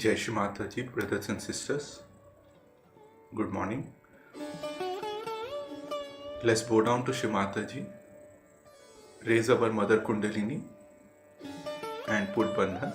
Jai Shri Mataji, brothers and sisters. Good morning. Let's bow down to Shri Mataji, raise our Mother Kundalini and put Bandhan.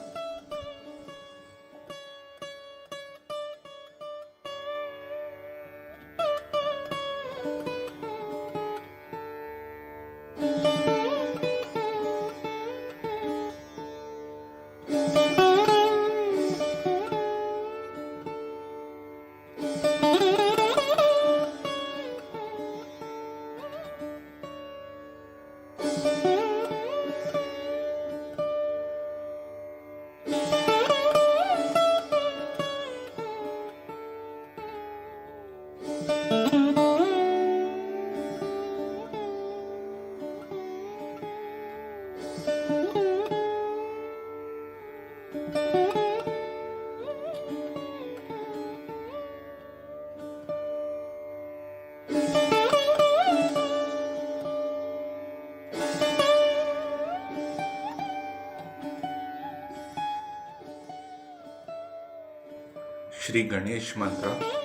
Shri Ganesh Mantra.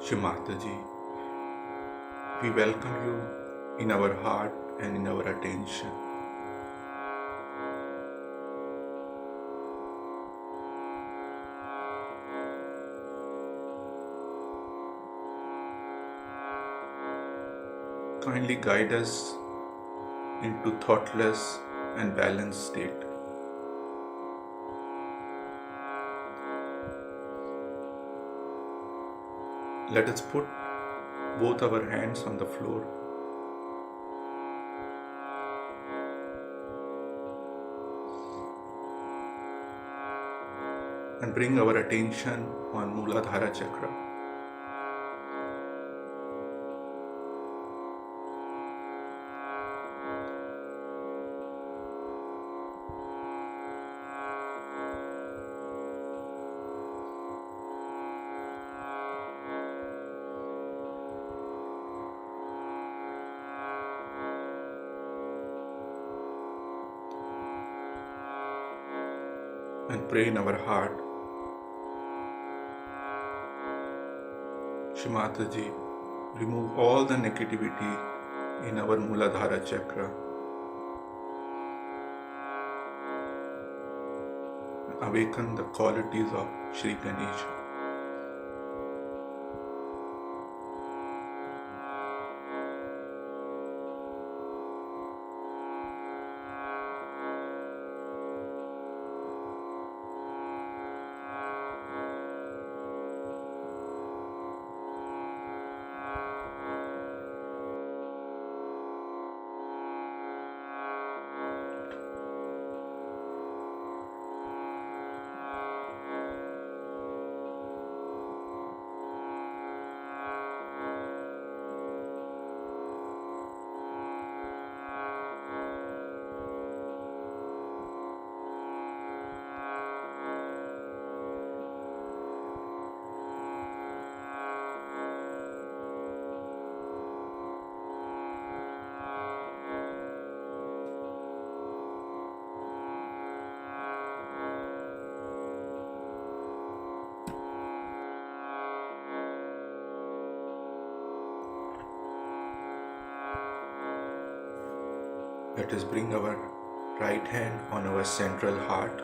Shimataji, we welcome you in our heart and in our attention. Kindly guide us into thoughtless and balanced state. Let us put both our hands on the floor and bring our attention on Muladhara Chakra. And pray in our heart, Shimataji, remove all the negativity in our Muladhara Chakra. Awaken the qualities of Shri Ganesha. Let us bring our right hand on our central heart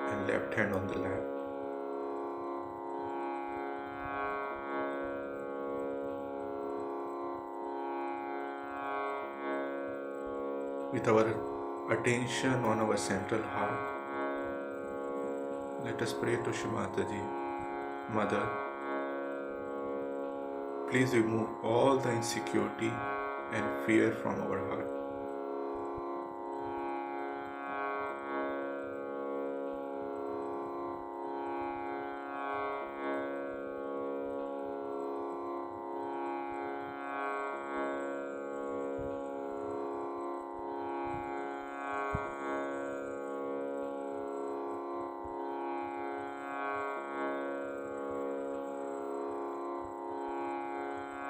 and left hand on the lap. With our attention on our central heart, let us pray to Shimataji. Mother, please remove all the insecurity and fear from our heart.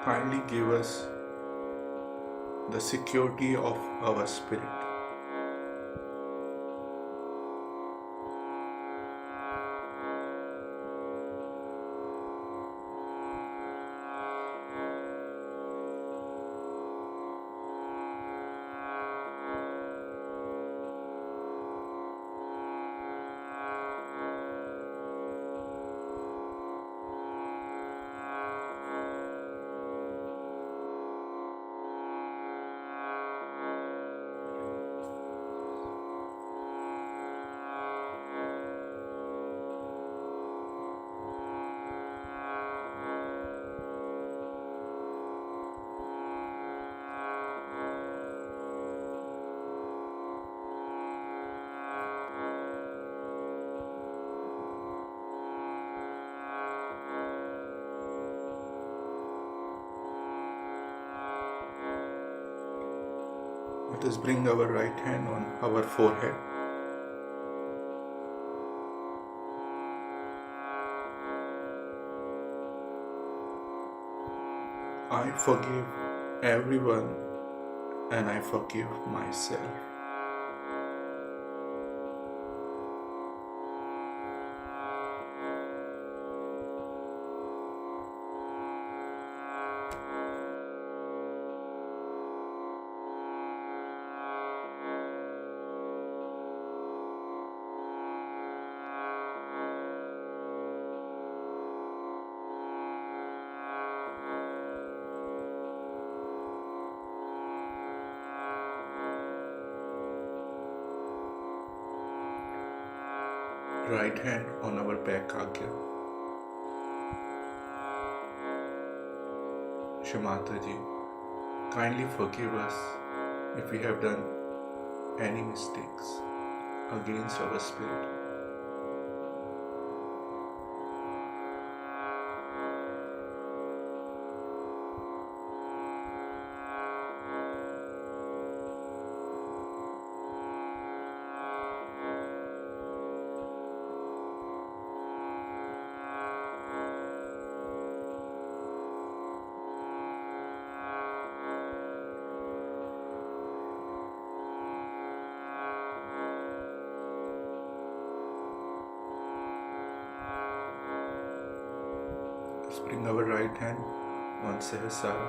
Kindly give us the security of our spirit. Let us bring our right hand on our forehead. I forgive everyone and I forgive myself. right hand on our back agya. Shri Mataji, kindly forgive us if we have done any mistakes against our spirit. Let's bring our right hand on Sahasrara.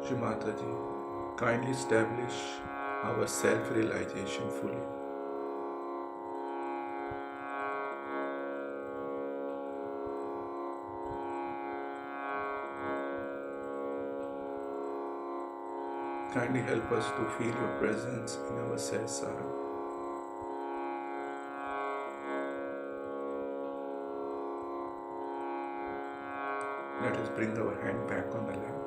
Shri Mataji, kindly establish our self-realization fully. Kindly help us to feel your presence in our Sahasrara. Let us bring our hand back on the lap.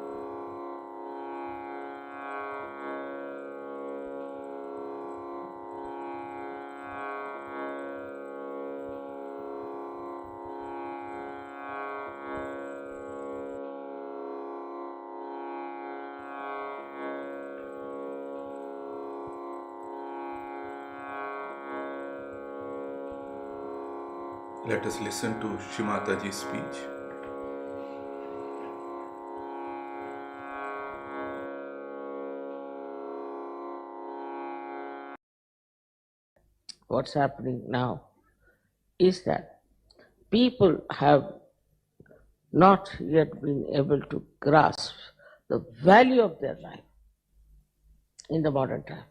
Let us listen to Shri Mataji's speech. What's happening now is that people have not yet been able to grasp the value of their life in the modern time.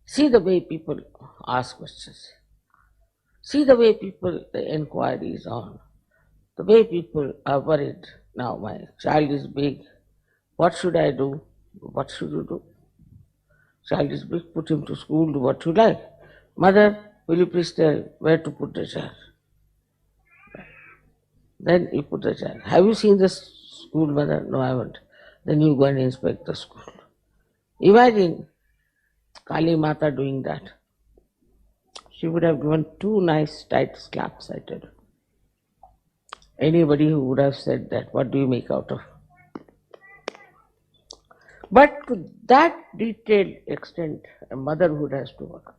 See the way people ask questions. See the way people, the inquiry is on. The way people are worried. Now my child is big. What should I do? What should you do? Child is big, put him to school, do what you like. Mother, will you please tell where to put the child? Then you put the child. Have you seen the school, mother? No, I haven't. Then you go and inspect the school. Imagine Kali Mata doing that. She would have given 2 nice tight slaps, I tell you. Anybody who would have said that, what do you make out of? But to that detailed extent, a motherhood has to work.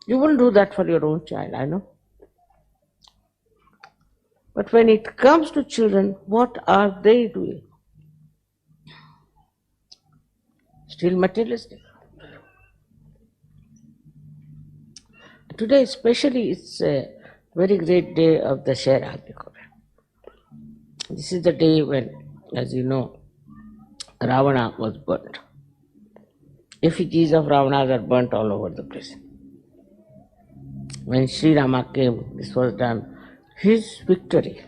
You wouldn't do that for your own child, I know. But when it comes to children, what are they doing? Still materialistic. Today especially, it's a very great day of the Dashera. This is the day when, as you know, Ravana was burnt. Effigies of Ravanas are burnt all over the place. When Sri Rama came, this was done. His victory.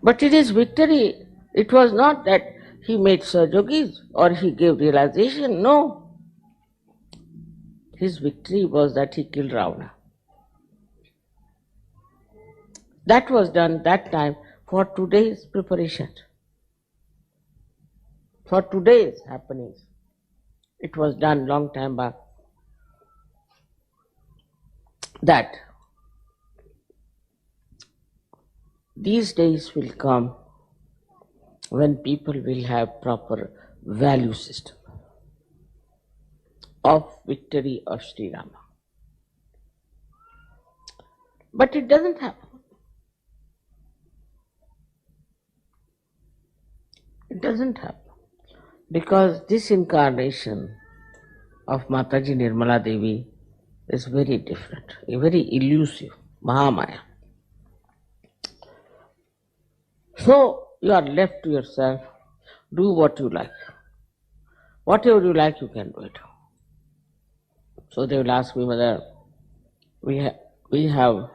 But it is victory. It was not that he made Sajogis or he gave realization. No. His victory was that he killed Ravana. That was done that time for today's preparation. For today's happenings. It was done long time back. That these days will come when people will have proper value system of victory of Sri Rama. But it doesn't happen. It doesn't happen. Because this incarnation of Mataji Nirmala Devi is very different, very elusive, Mahamaya. So you are left to yourself, do what you like. Whatever you like, you can do it. So they will ask me whether we have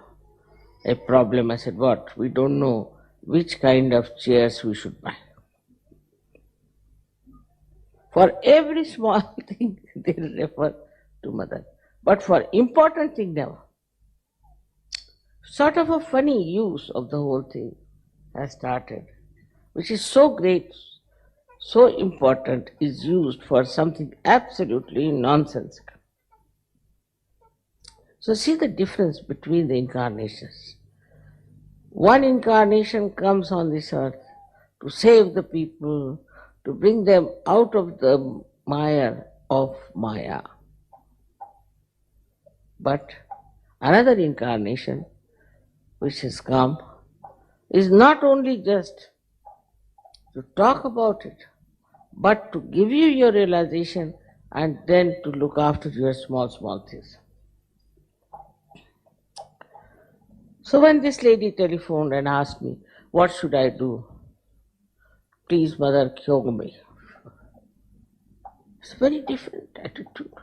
a problem. I said, what? We don't know which kind of chairs we should buy. For every small thing, they refer to mother. But for important thing, never. Sort of a funny use of the whole thing has started, which is so great, so important, is used for something absolutely nonsensical. So see the difference between the incarnations. One incarnation comes on this earth to save the people, to bring them out of the mire of Maya. But another incarnation which has come is not only just to talk about it, but to give you your realization and then to look after your small, small things. So when this lady telephoned and asked me, what should I do? Please, mother, cure me. It's a very different attitude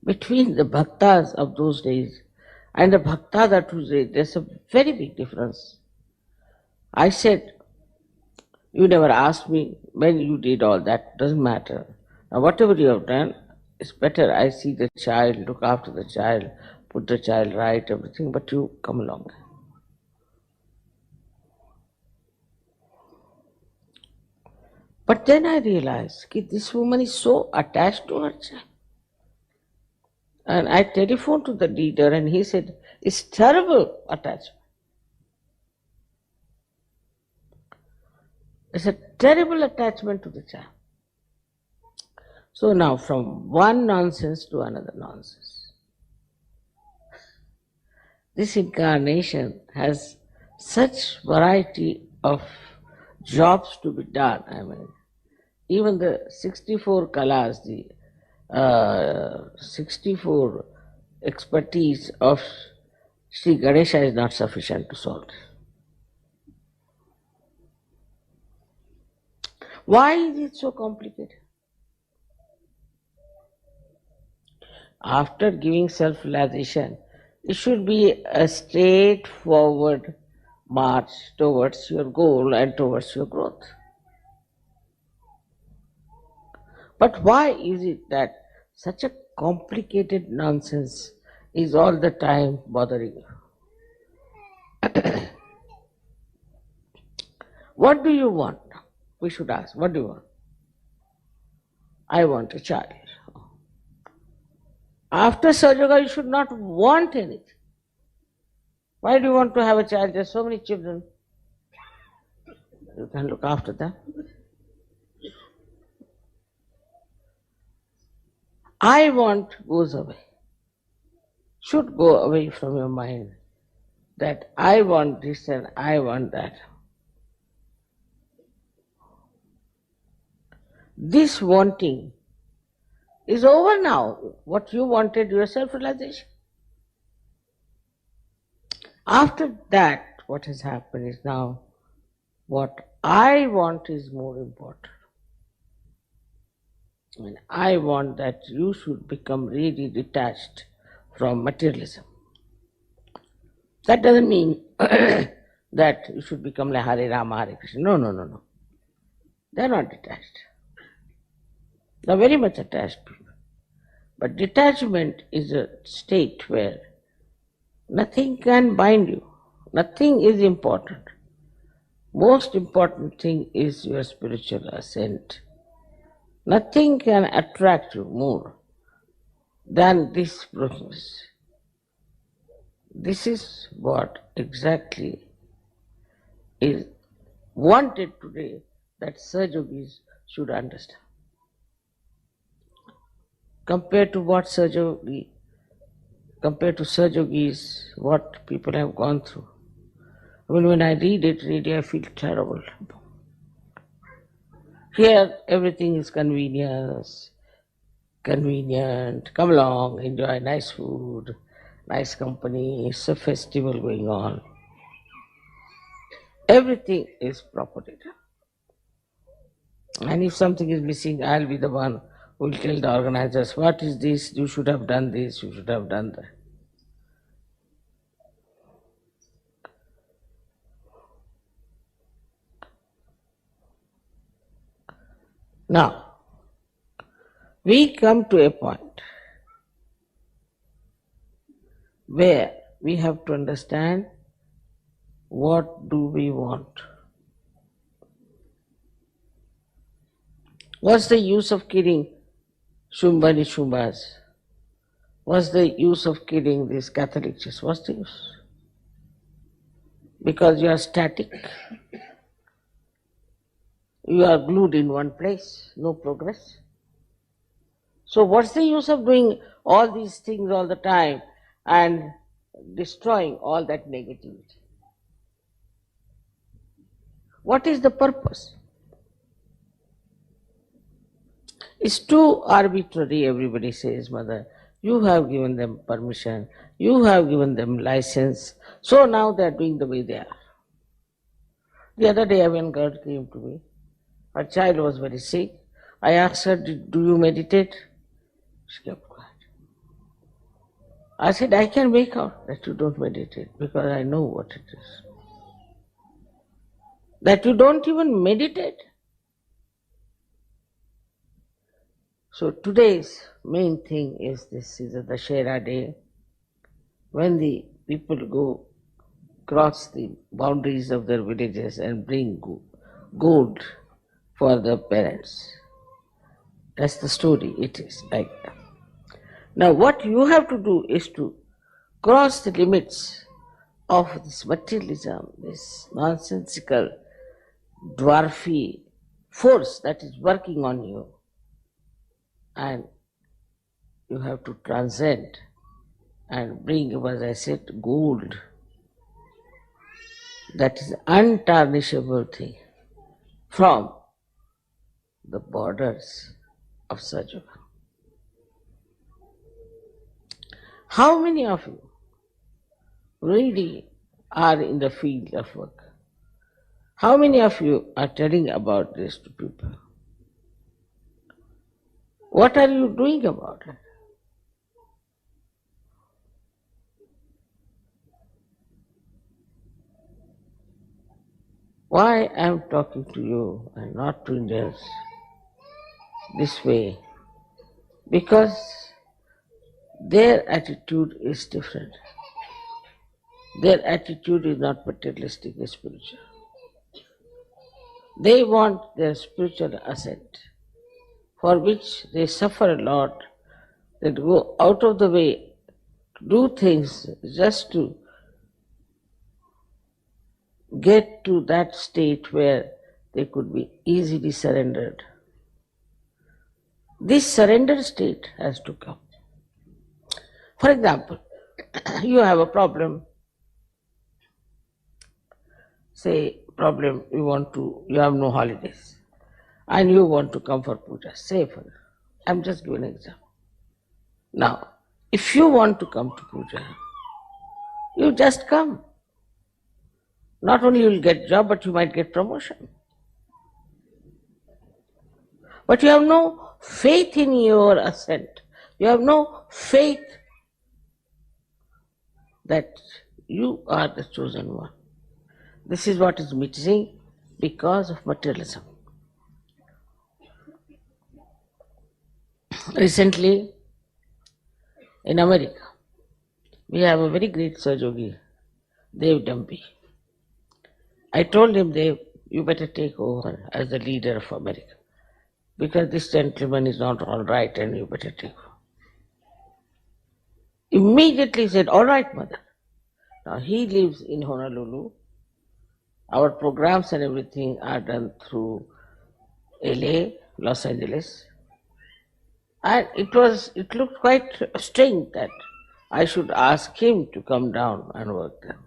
between the bhaktas of those days and the bhaktas of today. There's a very big difference. I said, you never asked me when you did all that, doesn't matter. Now whatever you have done, it's better. I see the child, look after the child, put the child right, everything, but you come along. But then I realized that this woman is so attached to her child. And I telephoned to the leader and he said, it's terrible attachment. It's a terrible attachment to the child. So now from one nonsense to another nonsense. This incarnation has such variety of jobs to be done. I mean, even the 64 kalas, the 64 expertise of Sri Ganesha is not sufficient to solve this. Why is it so complicated? After giving self-realization, it should be a straightforward march towards your goal and towards your growth. But why is it that such a complicated nonsense is all the time bothering you? What do you want? We should ask, what do you want? I want a child. After Sajoga, you should not want anything. Why do you want to have a child? There are so many children. You can look after them. I want goes away. Should go away from your mind that I want this and I want that. This wanting is over now. What you wanted, your self-realization. After that, what has happened is now what I want is more important. And I want that you should become really detached from materialism. That doesn't mean that you should become like Hare Rama, Hare Krishna. No. They're not detached. They're very much attached people. But detachment is a state where nothing can bind you. Nothing is important. Most important thing is your spiritual ascent. Nothing can attract you more than this process. This is what exactly is wanted today that Sajogis should understand. Compared to Sajogis, what people have gone through. I mean, when I read it, really I feel terrible. Here, everything is convenient. Come along, enjoy nice food, nice company, it's a festival going on. Everything is property. And if something is missing, I'll be the one who will tell the organizers, what is this? You should have done this, you should have done that. Now, we come to a point where we have to understand what do we want. What's the use of killing Shumbani Shumbas? What's the use of killing these Catholic churches? What's the use? Because you are static. You are glued in one place, no progress. So what's the use of doing all these things all the time and destroying all that negativity? What is the purpose? It's too arbitrary, everybody says, Mother. You have given them permission, you have given them license, so now they are doing the way they are. The other day when girl came to me, her child was very sick. I asked her, do you meditate? She kept quiet. I said, I can make out that you don't meditate because I know what it is. That you don't even meditate. So today's main thing is this is the Dashera day, when the people go cross the boundaries of their villages and bring gold for the parents. That's the story, it is like that. Now what you have to do is to cross the limits of this materialism, this nonsensical, dwarfy force that is working on you, and you have to transcend and bring, as I said, gold. That is untarnishable thing from the borders of Sajoga. How many of you really are in the field of work? How many of you are telling about this to people? What are you doing about it? Why I am talking to you and not to Indians this way? Because their attitude is different. Their attitude is not materialistic, it's spiritual. They want their spiritual ascent, for which they suffer a lot. They go out of the way, do things just to get to that state where they could be easily surrendered. This surrender state has to come. For example, you have a problem, say problem you have no holidays and you want to come for puja, say for I'm just giving an example. Now, if you want to come to puja, you just come. Not only you will get job, but you might get promotion. But you have no faith in your ascent. You have no faith that you are the chosen one. This is what is missing because of materialism. Recently, in America, we have a very great Sajogi, Dev Dambi. I told him, Dev, you better take over as the leader of America, because this gentleman is not all right and you better take over. Immediately said, all right, mother. Now he lives in Honolulu. Our programs and everything are done through LA, Los Angeles. And it looked quite strange that I should ask him to come down and work there.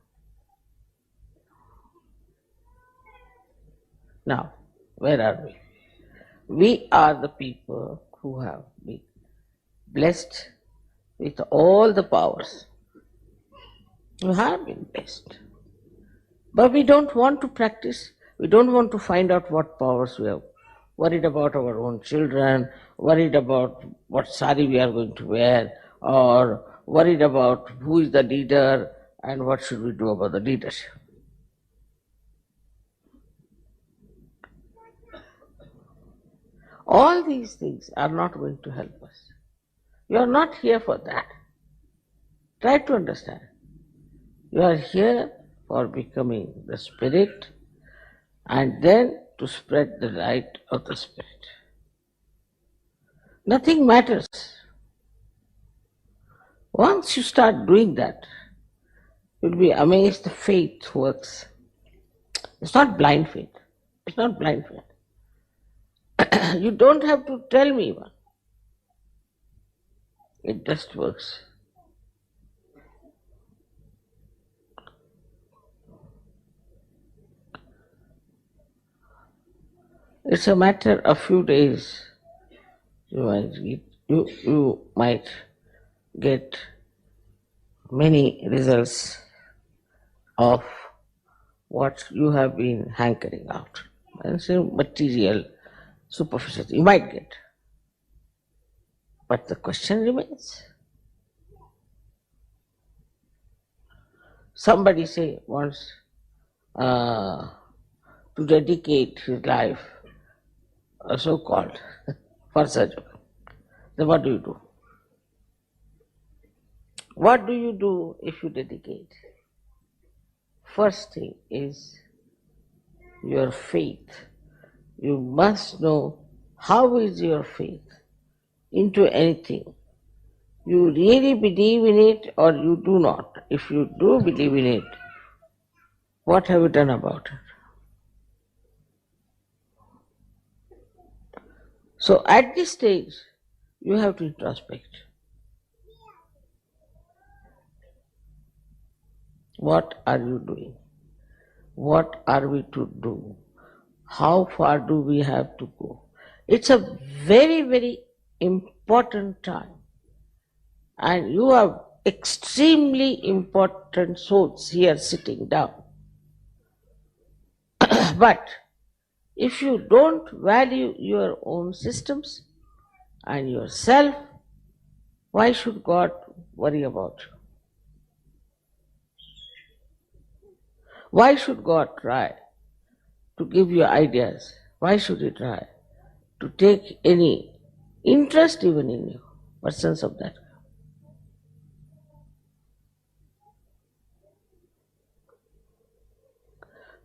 Now, where are we? We are the people who have been blessed with all the powers. We have been blessed. But we don't want to practice. We don't want to find out what powers we have. Worried about our own children, worried about what sari we are going to wear, or worried about who is the leader and what should we do about the leadership. All these things are not going to help us. You are not here for that. Try to understand. You are here for becoming the Spirit and then to spread the light of the Spirit. Nothing matters. Once you start doing that, you'll be amazed the faith works. It's not blind faith. It's not blind faith. You don't have to tell me one. It just works. It's a matter of few days. You might get many results of what you have been hankering out. It's a material, superficial. You might get. But the question remains. Somebody say wants to dedicate his life, so-called, for sajjana. Then what do you do? What do you do if you dedicate? First thing is your faith. You must know how is your faith into anything. You really believe in it or you do not. If you do believe in it, what have you done about it? So at this stage, you have to introspect. What are you doing? What are we to do? How far do we have to go? It's a very, very important time. And you have extremely important souls here sitting down. But if you don't value your own systems and yourself, why should God worry about you? Why should God try to give you ideas? Why should He try to take any interest even in you? What sense of that?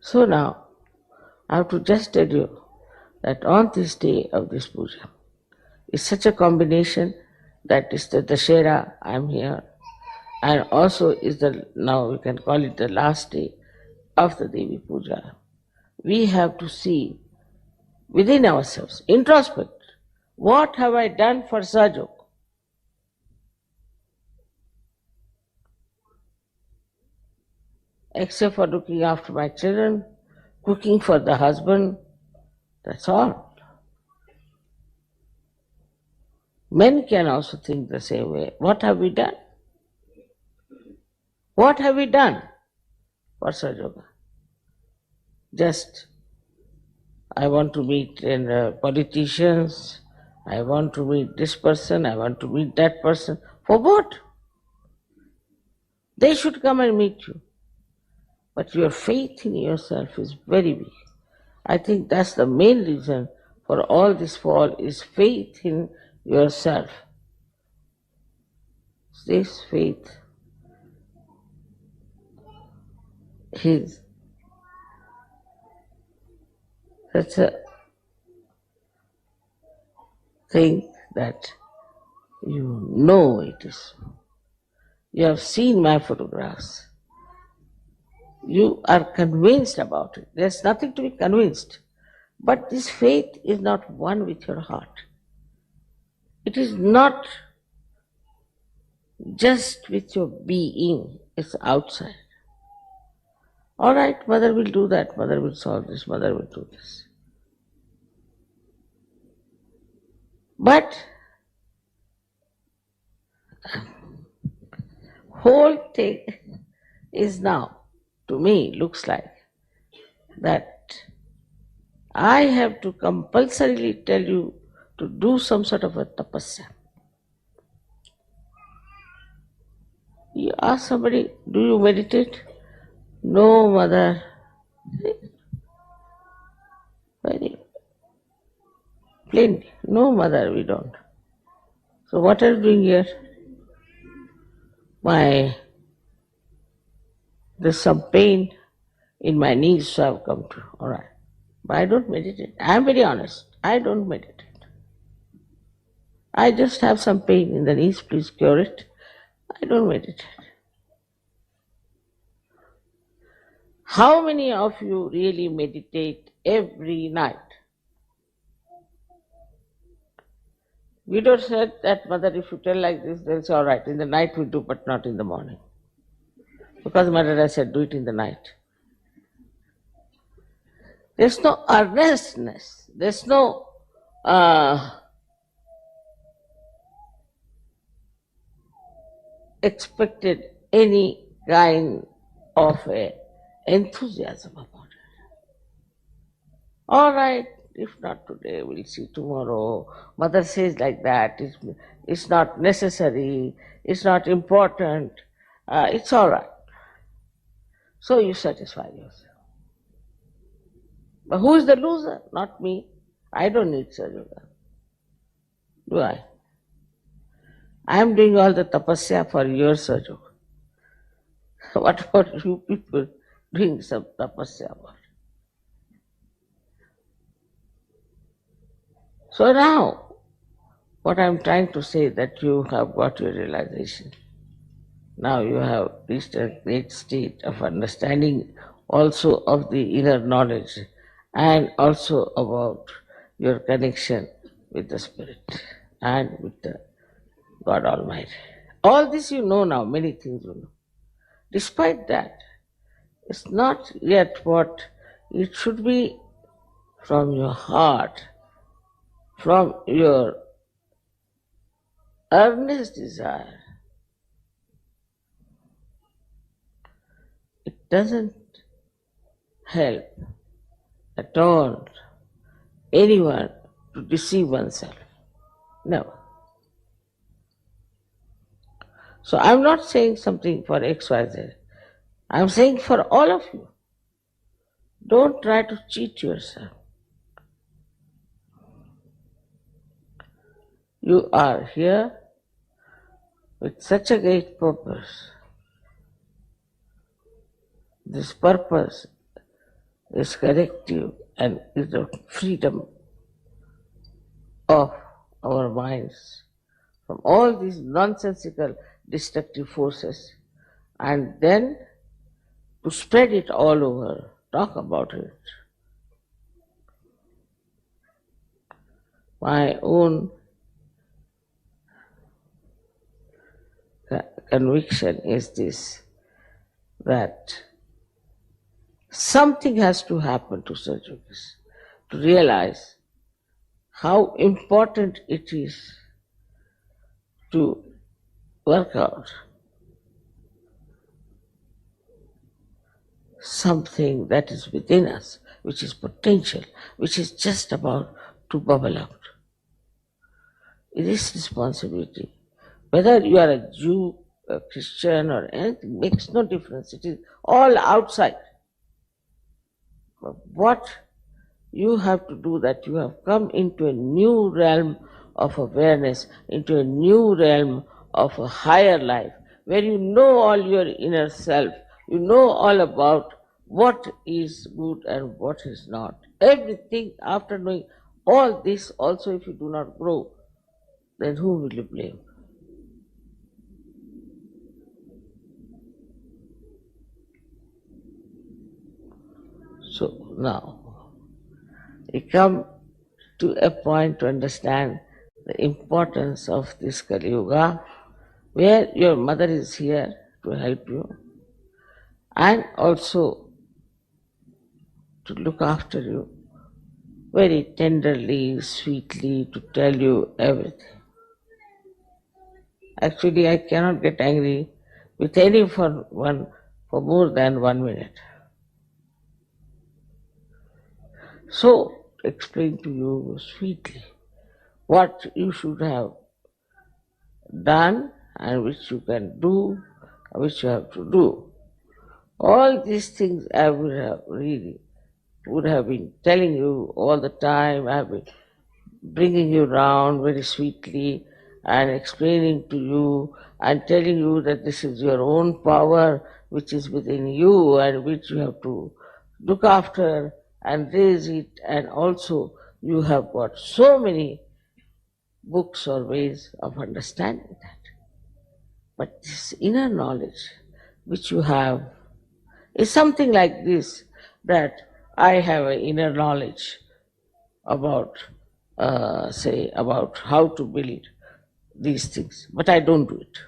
So now, I have to just tell you that on this day of this puja, it's such a combination that is the Dashera, I'm here, and also is the, now we can call it the last day of the Devi Puja. We have to see within ourselves, introspect, what have I done for Sajok? Except for looking after my children, cooking for the husband, that's all. Men can also think the same way. What have we done? What have we done for Sajoga? Just, I want to meet politicians, I want to meet this person, I want to meet that person. For what? They should come and meet you. But your faith in yourself is very weak. I think that's the main reason for all this fall is faith in yourself. This faith is such a thing that you know it is. You have seen my photographs. You are convinced about it. There's nothing to be convinced. But this faith is not one with your heart. It is not just with your being, it's outside. All right, mother will do that, mother will solve this, mother will do this. But whole thing is now, to me, looks like that I have to compulsorily tell you to do some sort of a tapasya. You ask somebody, do you meditate? No, mother. Very Plainly. No, mother, we don't. So what are you doing here? There's some pain in my knees, so I've come to. All right. But I don't meditate. I'm very honest. I don't meditate. I just have some pain in the knees. Please cure it. I don't meditate. How many of you really meditate every night? Widow said that, mother, if you tell like this, they'll say, all right, in the night we do, but not in the morning. Because mother, I said, do it in the night. There's no earnestness. There's no expected any kind of a enthusiasm about it. All right, if not today, we'll see tomorrow. Mother says like that. It's not necessary. It's not important. It's all right. So you satisfy yourself. But who is the loser? Not me. I don't need Sajoga. Do I? I am doing all the tapasya for your Sajoga. What about you people doing some tapasya for? So now, what I am trying to say that you have got your realization. Now you have reached a great state of understanding also of the inner knowledge and also about your connection with the Spirit and with the God Almighty. All this you know now, many things you know. Despite that, it's not yet what it should be from your heart, from your earnest desire. It doesn't help at all anyone to deceive oneself. Never. So I'm not saying something for XYZ. I'm saying for all of you. Don't try to cheat yourself. You are here with such a great purpose. This purpose is corrective and is the freedom of our minds from all these nonsensical destructive forces, and then to spread it all over, talk about it. My own conviction is this, that something has to happen to such yogis to realize how important it is to work out something that is within us, which is potential, which is just about to bubble out. It is responsibility. Whether you are a Jew, a Christian, or anything, makes no difference. It is all outside. But what you have to do, that you have come into a new realm of awareness, into a new realm of a higher life, where you know all your inner self, you know all about what is good and what is not. Everything, after knowing all this, also if you do not grow, then who will you blame? So now, we come to a point to understand the importance of this Kali Yuga, where your mother is here to help you and also to look after you very tenderly, sweetly, to tell you everything. Actually, I cannot get angry with anyone for more than 1 minute. So, explain to you sweetly what you should have done and which you can do, which you have to do. All these things I would have been telling you all the time. I have been bringing you round very sweetly and explaining to you and telling you that this is your own power which is within you and which you have to look after and raise it, and also you have got so many books or ways of understanding that. But this inner knowledge which you have is something like this, that I have an inner knowledge about, say, about how to build these things, but I don't do it.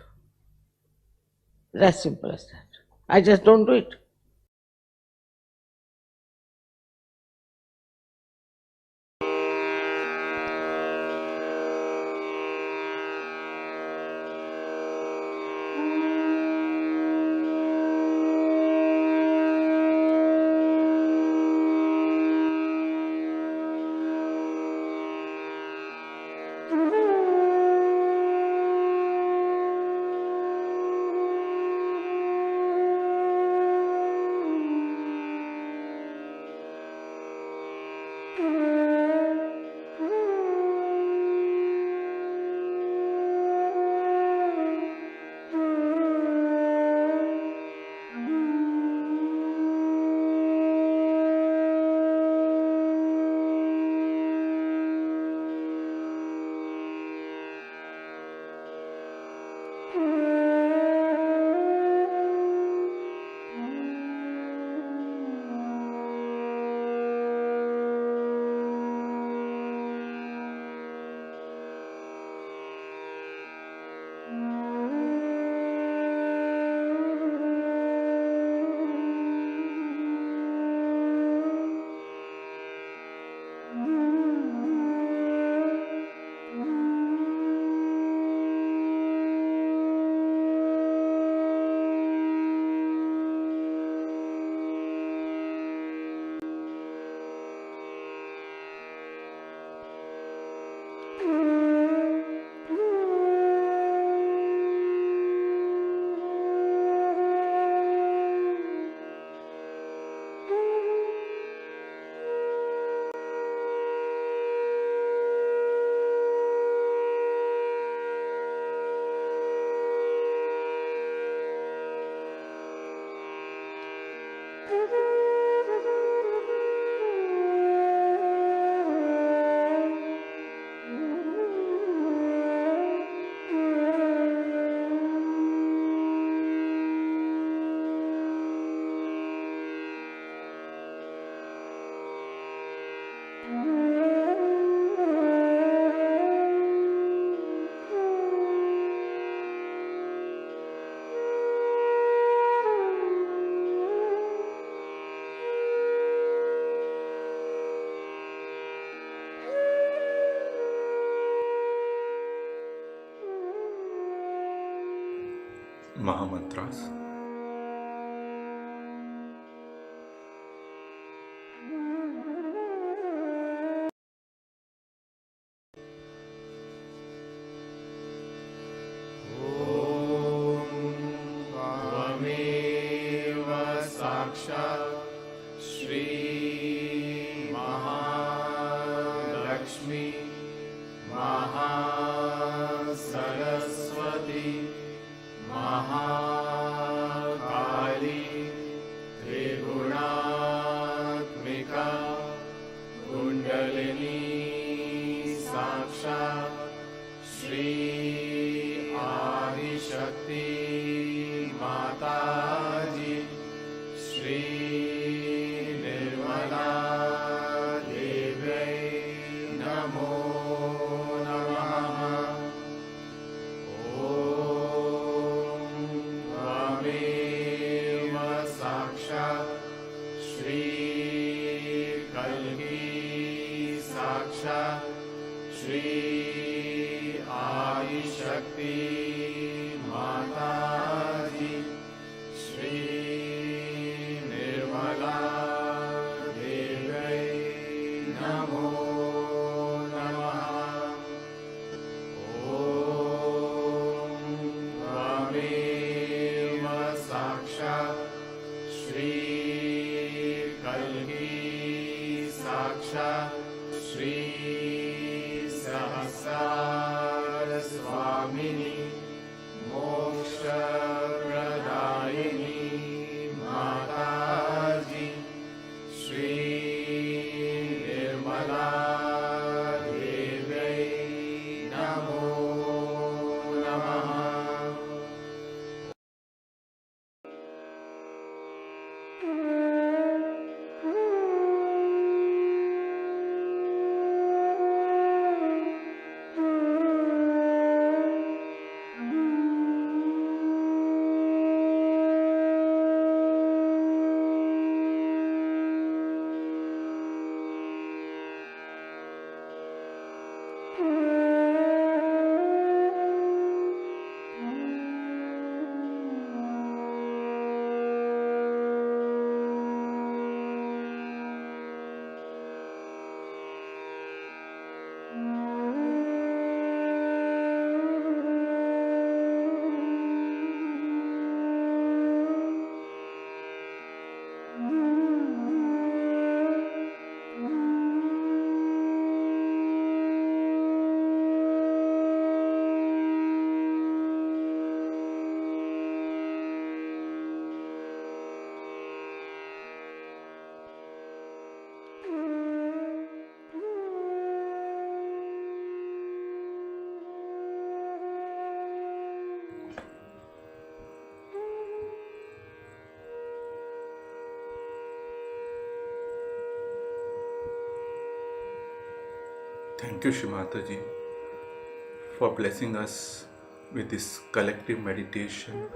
That's simple as that. I just don't do it. Mahamantras. Thank you, Shimataji, for blessing us with this collective meditation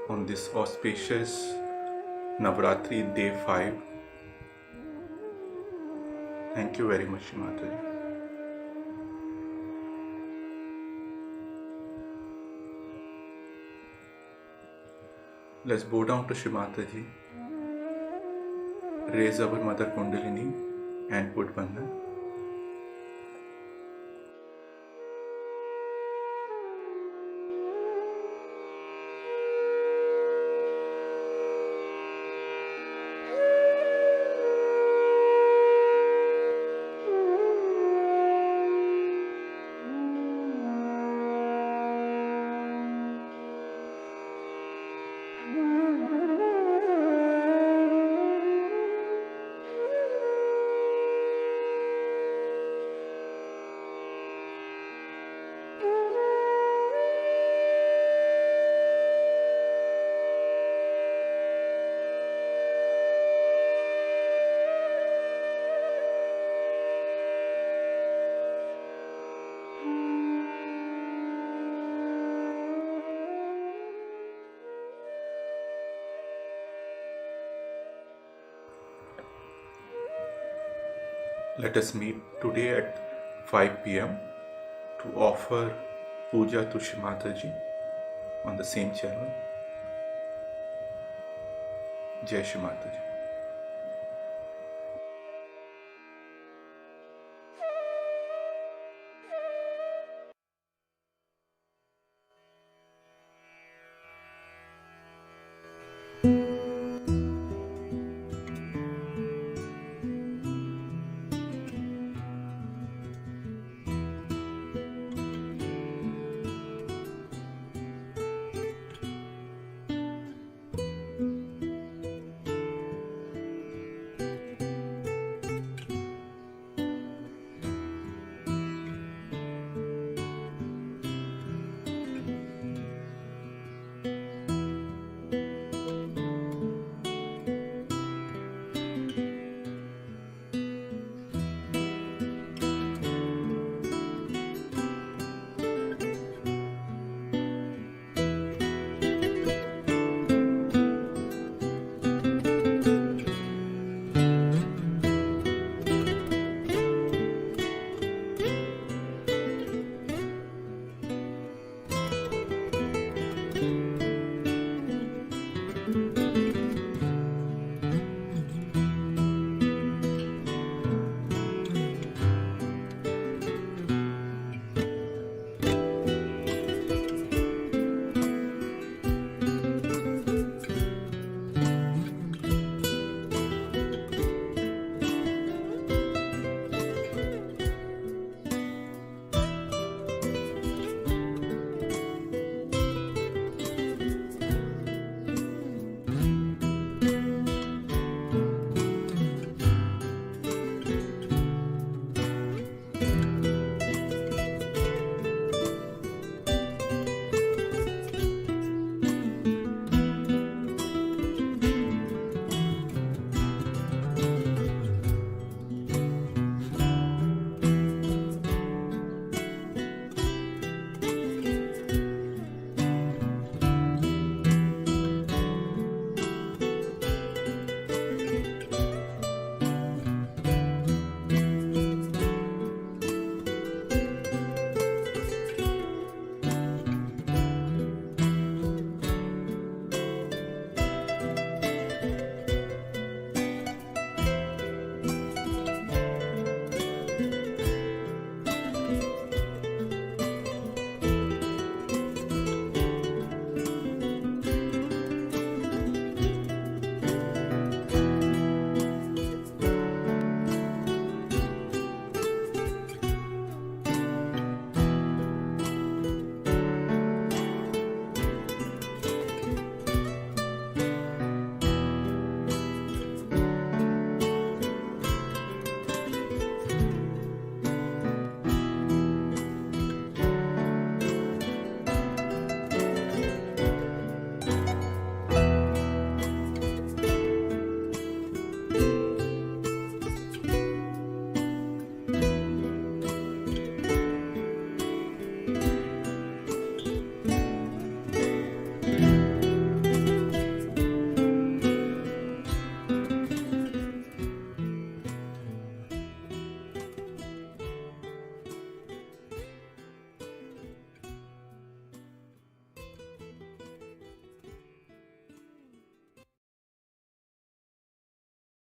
on this auspicious Navratri Day 5. Thank you very much, Shimataji. Let's bow down to Shimataji, raise our Mother Kundalini and put Bandhan. Let us meet today at 5 p.m. to offer puja to Shimataji on the same channel. Jai Shimataji.